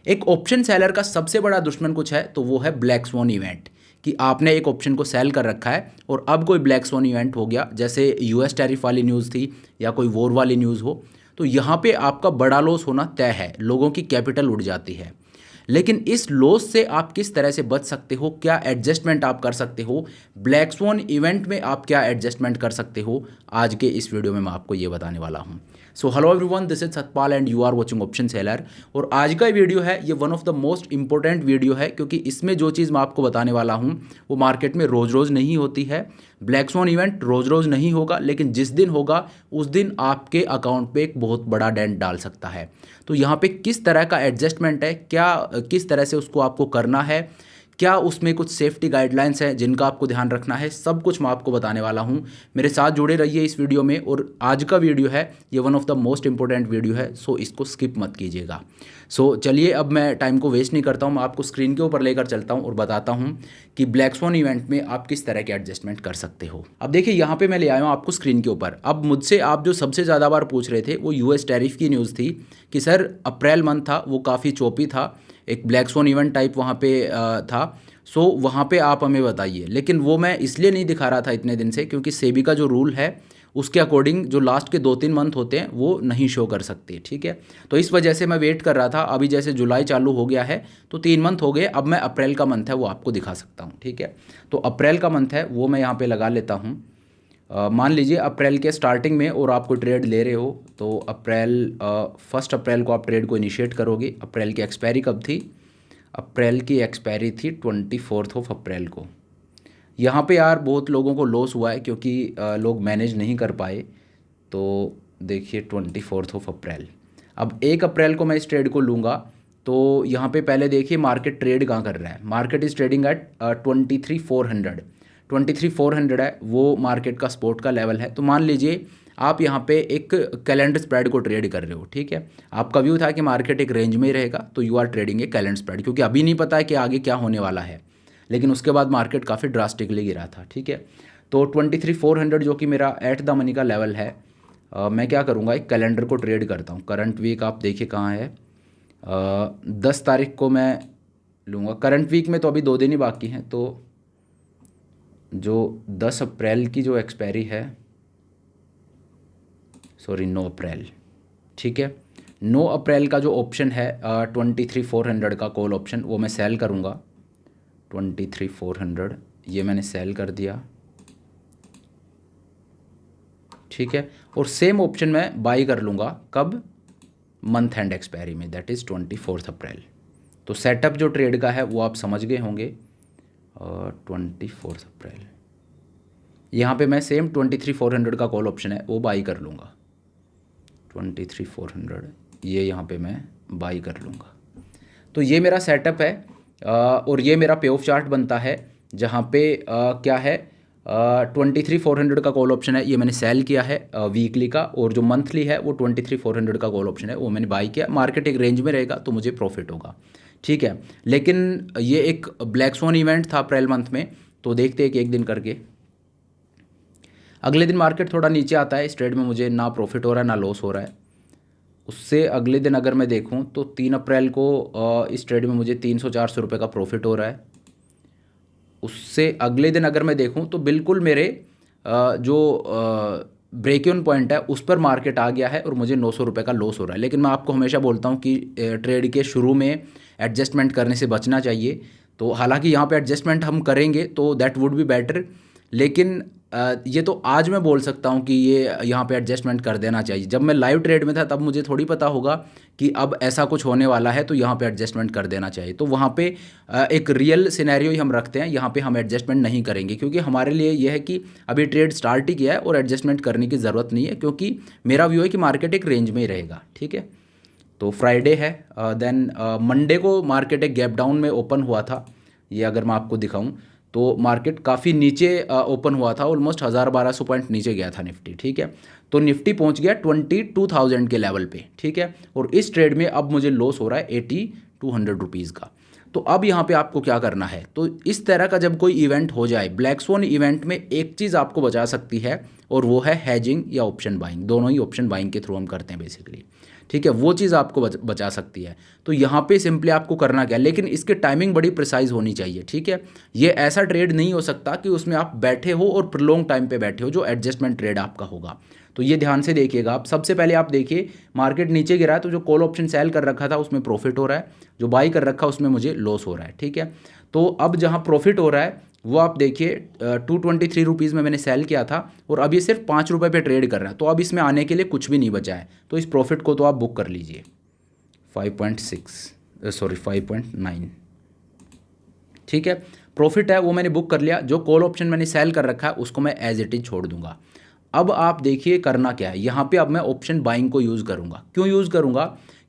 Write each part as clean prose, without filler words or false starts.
एक option seller का सबसे बड़ा दुश्मन कुछ है तो वो है ब्लैक स्वॉन इवेंट, कि आपने एक ऑप्शन को सेल कर रखा है और अब कोई ब्लैक स्वॉन इवेंट हो गया, जैसे यूएस टैरिफ वाली न्यूज़ थी या कोई वॉर वाली न्यूज़ हो, तो यहाँ पे आपका बड़ा लॉस होना तय है, लोगों की कैपिटल उड़ जाती है। लेकिन इस लॉस से आप किस तरह से बच सकते हो, क्या एडजस्टमेंट आप कर सकते हो, ब्लैक स्वॉन इवेंट में आप क्या एडजस्टमेंट कर सकते हो, आज के इस वीडियो में मैं आपको ये बताने वाला हूँ। So hello everyone, this is Satpal and you are watching option seller. और आज का वीडियो है ये one of the most important video है, क्योंकि इसमें जो चीज़ मैं आपको बताने वाला हूँ वो मार्केट में रोज़ रोज़ नहीं होती है। ब्लैक स्वॉन इवेंट रोज़ रोज़ नहीं होगा, लेकिन जिस दिन होगा उस दिन आपके अकाउंट पे एक बहुत बड़ा डेंट डाल सकता है। तो यहाँ पे किस तरह का एडजस्टमेंट है, क्या किस तरह से उसको आपको करना है, क्या उसमें कुछ सेफ्टी गाइडलाइंस हैं जिनका आपको ध्यान रखना है, सब कुछ मैं आपको बताने वाला हूँ। मेरे साथ जुड़े रहिए इस वीडियो में। और आज का वीडियो है ये one of the most important video है, सो इसको स्किप मत कीजिएगा। सो चलिए अब मैं टाइम को वेस्ट नहीं करता हूँ, मैं आपको स्क्रीन के ऊपर लेकर चलता हूँ और बताता हूँ कि ब्लैक स्वॉन इवेंट में आप किस तरह के एडजस्टमेंट कर सकते हो। अब देखिए यहाँ पे मैं ले आया हूँ आपको स्क्रीन के ऊपर। अब मुझसे आप जो सबसे ज़्यादा बार पूछ रहे थे वो यूएस टैरिफ की न्यूज़ थी कि सर अप्रैल मंथ था वो काफ़ी चोपी था, एक ब्लैक स्वॉन इवेंट टाइप वहाँ पे था, सो वहाँ पे आप हमें बताइए। लेकिन वो मैं इसलिए नहीं दिखा रहा था इतने दिन से क्योंकि सेबी का जो रूल है उसके अकॉर्डिंग जो लास्ट के 2-3 मंथ होते हैं वो नहीं शो कर सकते, ठीक है। तो इस वजह से मैं वेट कर रहा था। अभी जैसे जुलाई चालू हो गया है तो 3 मंथ हो गए, अब मैं अप्रैल का मंथ है वो आपको दिखा सकता हूँ, ठीक है। तो अप्रैल का मंथ है वो मैं यहाँ पर लगा लेता हूँ। मान लीजिए अप्रैल के स्टार्टिंग में और आप कोई ट्रेड ले रहे हो तो अप्रैल 1 अप्रैल को आप ट्रेड को इनिशिएट करोगे। अप्रैल की एक्सपायरी कब थी? अप्रैल की एक्सपायरी थी 24 ऑफ अप्रैल को। यहाँ पे यार बहुत लोगों को लॉस हुआ है क्योंकि लोग मैनेज नहीं कर पाए। तो देखिए 24 ऑफ अप्रैल, अब 1 अप्रैल को मैं इस ट्रेड को लूँगा तो यहाँ पे पहले देखिए मार्केट ट्रेड कहाँ कर रहा है। Market is trading at 23,400। 23,400 है वो मार्केट का सपोर्ट का लेवल है। तो मान लीजिए आप यहाँ पे एक कैलेंडर स्प्रेड को ट्रेड कर रहे हो, ठीक है। आपका व्यू था कि मार्केट एक रेंज में ही रहेगा तो you are trading a calendar spread, क्योंकि अभी नहीं पता है कि आगे क्या होने वाला है। लेकिन उसके बाद मार्केट काफ़ी ड्रास्टिकली गिरा था, ठीक है। तो 23,400 जो कि मेरा एट द मनी का लेवल है, मैं क्या करूँगा, एक कैलेंडर को ट्रेड करता हूँ। करंट वीक आप देखिए कहाँ है, 10 तारीख को मैं लूँगा। करंट वीक में तो अभी 2 दिन ही बाकी हैं, तो जो 10 अप्रैल की जो एक्सपायरी है, सॉरी 9 अप्रैल, ठीक है। 9 अप्रैल का जो ऑप्शन है 23,400 का कॉल ऑप्शन, वो मैं सेल करूँगा। 23,400 ये मैंने सेल कर दिया, ठीक है। और सेम ऑप्शन मैं बाई कर लूँगा कब? मंथ एंड एक्सपायरी में, दैट इज़ 24 अप्रैल। तो सेटअप जो ट्रेड का है वो आप समझ गए होंगे। 24 अप्रैल यहाँ पे मैं सेम 23,400 का कॉल ऑप्शन है वो बाई कर लूँगा। 23,400 ये यहाँ पे मैं बाई कर लूँगा। तो ये मेरा सेटअप है और ये मेरा पे ऑफ चार्ट बनता है, जहाँ पे क्या है 23,400 का कॉल ऑप्शन है ये मैंने सेल किया है वीकली का, और जो मंथली है वो 23,400 का कॉल ऑप्शन है वो मैंने बाई किया। मार्केट एक रेंज में रहेगा तो मुझे प्रॉफिट होगा, ठीक है। लेकिन ये एक ब्लैक स्वॉन इवेंट था अप्रैल मंथ में, तो देखते हैं कि एक दिन करके अगले दिन मार्केट थोड़ा नीचे आता है। इस ट्रेड में मुझे ना प्रॉफिट हो रहा है ना लॉस हो रहा है। उससे अगले दिन अगर मैं देखूं तो 3 अप्रैल को इस ट्रेड में मुझे 300-400 रुपये का प्रॉफिट हो रहा है। उससे अगले दिन अगर मैं देखूं तो बिल्कुल मेरे जो ब्रेक इवन पॉइंट है उस पर मार्केट आ गया है और मुझे 900 रुपये का लॉस हो रहा है। लेकिन मैं आपको हमेशा बोलता हूं कि ट्रेड के शुरू में एडजस्टमेंट करने से बचना चाहिए। तो हालांकि यहाँ पे एडजस्टमेंट हम करेंगे तो दैट वुड बी बेटर, लेकिन ये तो आज मैं बोल सकता हूँ कि ये यहाँ पे एडजस्टमेंट कर देना चाहिए। जब मैं लाइव ट्रेड में था तब मुझे थोड़ी पता होगा कि अब ऐसा कुछ होने वाला है तो यहाँ पे एडजस्टमेंट कर देना चाहिए। तो वहाँ पे एक रियल सिनेरियो ही हम रखते हैं, यहाँ पे हम एडजस्टमेंट नहीं करेंगे क्योंकि हमारे लिए ये है कि अभी ट्रेड स्टार्ट ही किया है और एडजस्टमेंट करने की ज़रूरत नहीं है, क्योंकि मेरा व्यू है कि मार्केट एक रेंज में ही रहेगा, ठीक है। तो फ्राइडे है, देन मंडे को मार्केट एक गैप डाउन में ओपन हुआ था। ये अगर मैं आपको दिखाऊं तो मार्केट काफ़ी नीचे ओपन हुआ था, ऑलमोस्ट 1,000-1,200 पॉइंट नीचे गया था निफ्टी, ठीक है। तो निफ्टी पहुंच गया 22,000 के लेवल पे, ठीक है। और इस ट्रेड में अब मुझे लॉस हो रहा है 8,200 रुपीज़ का। तो अब यहाँ पे आपको क्या करना है, तो इस तरह का जब कोई इवेंट हो जाए ब्लैक स्वॉन इवेंट में, एक चीज़ आपको बचा सकती है और वो है हैजिंग या ऑप्शन बाइंग। दोनों ही ऑप्शन बाइंग के थ्रू हम करते हैं बेसिकली, ठीक है, वो चीज़ आपको बचा सकती है। तो यहाँ पे सिंपली आपको करना क्या है, लेकिन इसकी टाइमिंग बड़ी प्रिसाइज होनी चाहिए। ठीक है, ये ऐसा ट्रेड नहीं हो सकता कि उसमें आप बैठे हो और प्रोलॉन्ग टाइम पे बैठे हो, जो एडजस्टमेंट ट्रेड आपका होगा। तो ये ध्यान से देखिएगा आप। सबसे पहले आप देखिए मार्केट नीचे गिरा है, तो जो कॉल ऑप्शन सेल कर रखा था उसमें प्रॉफिट हो रहा है, जो बाई कर रखा उसमें मुझे लॉस हो रहा है। ठीक है, तो अब जहाँ प्रॉफिट हो रहा है वो आप देखिए 223 रुपीज़ में मैंने सेल किया था और अब ये सिर्फ 5 रुपये पे ट्रेड कर रहा है। तो अब इसमें आने के लिए कुछ भी नहीं बचा है, तो इस प्रॉफिट को तो आप बुक कर लीजिए 5.9। ठीक है, प्रॉफिट है वो मैंने बुक कर लिया। जो कॉल ऑप्शन मैंने सेल कर रखा है उसको मैं एज इट इज छोड़ दूंगा। अब आप देखिए करना क्या है, यहाँ पे अब मैं ऑप्शन बाइंग को यूज़ करूँगा। क्यों यूज़ करूँगा,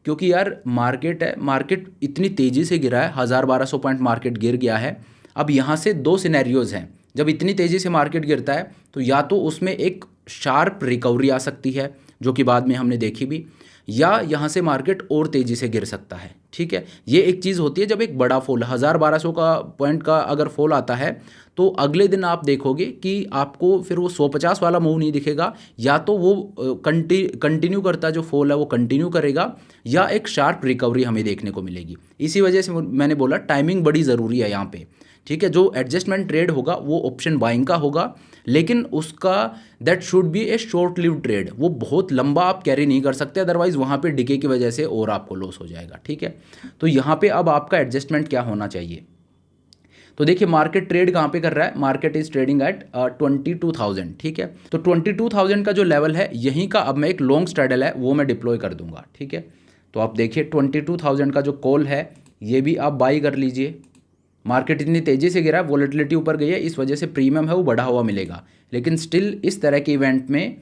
क्योंकि यार मार्केट है, मार्केट इतनी तेज़ी से गिरा है, 1000-1200 पॉइंट मार्केट गिर गया है। अब यहाँ से दो सिनेरियोज़ हैं, जब इतनी तेज़ी से मार्केट गिरता है तो या तो उसमें एक शार्प रिकवरी आ सकती है, जो कि बाद में हमने देखी भी, या यहाँ से मार्केट और तेज़ी से गिर सकता है। ठीक है, ये एक चीज़ होती है जब एक बड़ा फॉल 1000-1200 का पॉइंट का अगर फॉल आता है तो अगले दिन आप देखोगे कि आपको फिर वो 150 वाला मूव नहीं दिखेगा, या तो वो कंटिन्यू करता जो फॉल है वो कंटिन्यू करेगा, या एक शार्प रिकवरी हमें देखने को मिलेगी। इसी वजह से मैंने बोला टाइमिंग बड़ी ज़रूरी है यहाँ पे। ठीक है, जो एडजस्टमेंट ट्रेड होगा वो ऑप्शन बाइंग का होगा, लेकिन उसका that should be A short live trade. वो बहुत लंबा आप कैरी नहीं कर सकते, अदरवाइज वहाँ पे डिके की वजह से और आपको लॉस हो जाएगा। ठीक है, तो यहाँ पे अब आपका एडजस्टमेंट क्या होना चाहिए, तो देखिए मार्केट ट्रेड कहाँ पे कर रहा है, मार्केट इज ट्रेडिंग एट 22,000। ठीक है, तो 22,000 का जो लेवल है यहीं का अब मैं एक लॉन्ग स्ट्रैडल है वो मैं डिप्लॉय कर दूंगा। ठीक है, तो आप देखिए 22,000 का जो कॉल है ये भी आप बाई कर लीजिए। मार्केट इतनी तेज़ी से गिरा है, वॉलेटिलिटी ऊपर गई है, इस वजह से प्रीमियम है वो बढ़ा हुआ मिलेगा, लेकिन स्टिल इस तरह के इवेंट में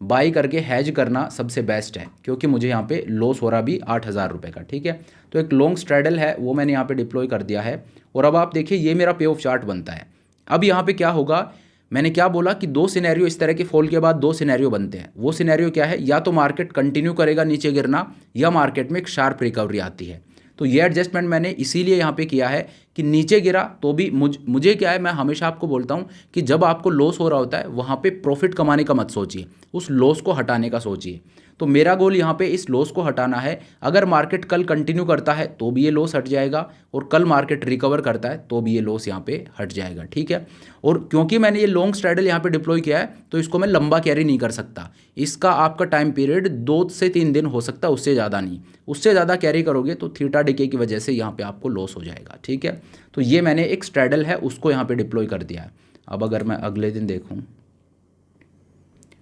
बाई करके हैज करना सबसे बेस्ट है, क्योंकि मुझे यहाँ पे लॉस हो रहा भी 8,000 रुपये का। ठीक है, तो एक लॉन्ग स्ट्रैडल है वो मैंने यहाँ पे डिप्लॉय कर दिया है। और अब आप देखिए ये मेरा पे ऑफ चार्ट बनता है। अब यहाँ पे क्या होगा, मैंने क्या बोला कि दो सिनेरियो, इस तरह के फॉल के बाद दो सिनेरियो बनते हैं। वो सिनेरियो क्या है, या तो मार्केट कंटिन्यू करेगा नीचे गिरना, या मार्केट में एक शार्प रिकवरी आती है। तो ये एडजस्टमेंट मैंने इसीलिए यहाँ पे किया है कि नीचे गिरा तो भी मुझे क्या है, मैं हमेशा आपको बोलता हूँ कि जब आपको लॉस हो रहा होता है वहाँ पे प्रॉफिट कमाने का मत सोचिए, उस लॉस को हटाने का सोचिए। तो मेरा गोल यहाँ पे इस लॉस को हटाना है। अगर मार्केट कल कंटिन्यू करता है तो भी ये लॉस हट जाएगा, और कल मार्केट रिकवर करता है तो भी ये लॉस यहाँ पे हट जाएगा। ठीक है, और क्योंकि मैंने ये लॉन्ग स्ट्रैडल यहाँ पे डिप्लॉय किया है तो इसको मैं लंबा कैरी नहीं कर सकता। इसका आपका टाइम पीरियड 2 से 3 दिन हो सकता है, उससे ज़्यादा नहीं। उससे ज़्यादा कैरी करोगे तो थीटा डिके की वजह से यहाँ पे आपको लॉस हो जाएगा। ठीक है, तो ये मैंने एक स्ट्रैडल है उसको यहाँ पे डिप्लॉय कर दिया है। अब अगर मैं अगले दिन देखूँ,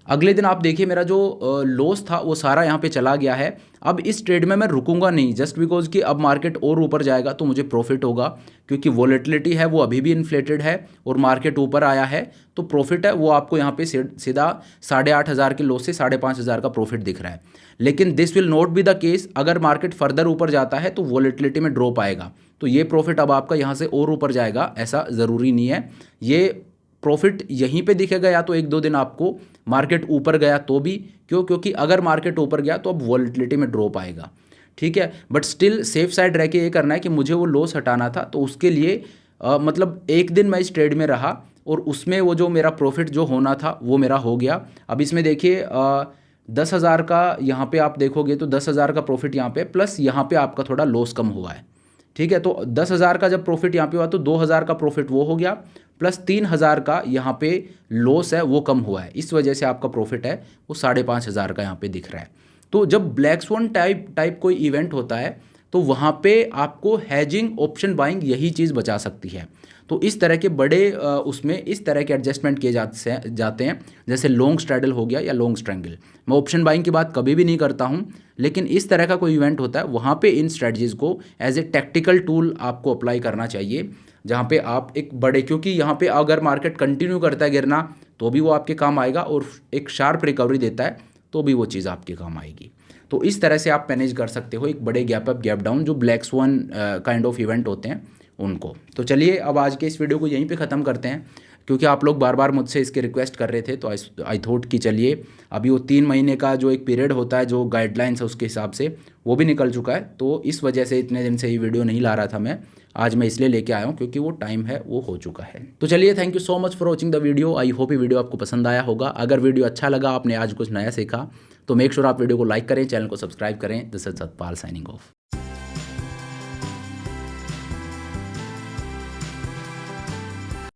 अगले दिन आप देखिए मेरा जो लॉस था वो सारा यहाँ पे चला गया है। अब इस ट्रेड में मैं रुकूंगा नहीं, जस्ट बिकॉज कि अब मार्केट और ऊपर जाएगा तो मुझे प्रॉफिट होगा, क्योंकि वॉलेटिलिटी है वो अभी भी इन्फ्लेटेड है और मार्केट ऊपर आया है, तो प्रॉफिट है वो आपको यहाँ पे सीधा 8,500 के लॉस से 5,500 का प्रॉफिट दिख रहा है। लेकिन this will not be the case, अगर मार्केट फर्दर ऊपर जाता है तो वॉलेटिलिटी में ड्रॉप आएगा, तो ये प्रॉफिट अब आपका यहाँ से और ऊपर जाएगा, ऐसा ज़रूरी नहीं है। ये प्रॉफिट यहीं पे दिखेगा, या तो 1-2 दिन आपको मार्केट ऊपर गया तो भी, क्योंकि अगर मार्केट ऊपर गया तो अब वॉलेटिलिटी में ड्रॉप आएगा। ठीक है, बट स्टिल सेफ साइड रह के ये करना है कि मुझे वो लॉस हटाना था, तो उसके लिए मतलब एक दिन मैं इस ट्रेड में रहा और उसमें वो जो मेरा प्रॉफिट जो होना था वो मेरा हो गया। अब इसमें देखिए 10,000 का यहाँ पे आप देखोगे तो 10,000 का प्रॉफिट यहाँ पे, प्लस यहाँ पे आपका थोड़ा लॉस कम हुआ है। ठीक है, तो 10,000 का जब प्रॉफिट यहाँ पे हुआ तो 2,000 का प्रॉफिट वो हो गया, प्लस 3,000 का यहाँ पे लॉस है वो कम हुआ है, इस वजह से आपका प्रॉफिट है वो 5,500 का यहाँ पे दिख रहा है। तो जब ब्लैक स्वॉन टाइप कोई इवेंट होता है तो वहाँ पे आपको हैजिंग ऑप्शन बाइंग यही चीज़ बचा सकती है। तो इस तरह के बड़े उसमें इस तरह के एडजस्टमेंट किए जाते हैं, जैसे लॉन्ग स्ट्रैडल हो गया या लॉन्ग स्ट्रैंगल। मैं ऑप्शन बाइंग की बात कभी भी नहीं करता हूँ, लेकिन इस तरह का कोई इवेंट होता है वहाँ पे इन स्ट्रेटजीज़ को एज ए टैक्टिकल टूल आपको अप्लाई करना चाहिए, जहाँ पे आप एक बड़े, क्योंकि यहाँ पे अगर मार्केट कंटिन्यू करता है गिरना तो भी वो आपके काम आएगा, और एक शार्प रिकवरी देता है तो भी वो चीज़ आपके काम आएगी। तो इस तरह से आप मैनेज कर सकते हो एक बड़े गैप अप गैप डाउन जो black sworn kind of event होते हैं उनको। तो चलिए अब आज के इस वीडियो को यहीं पे ख़त्म करते हैं, क्योंकि आप लोग बार बार मुझसे इसके रिक्वेस्ट कर रहे थे, तो आई थॉट कि चलिए अभी वो 3 महीने का जो एक पीरियड होता है जो गाइडलाइंस है उसके हिसाब से वो भी निकल चुका है, तो इस वजह से इतने दिन से ये वीडियो नहीं ला रहा था मैं। आज मैं इसलिए लेके आया हूँ क्योंकि वो टाइम है वो हो चुका है। तो चलिए, thank you so much for watching the video. I hope ये वीडियो आपको पसंद आया होगा। अगर वीडियो अच्छा लगा, आपने आज कुछ नया सीखा, तो मेक श्योर आप वीडियो को लाइक करें, चैनल को सब्सक्राइब करें। This is Satpal signing off.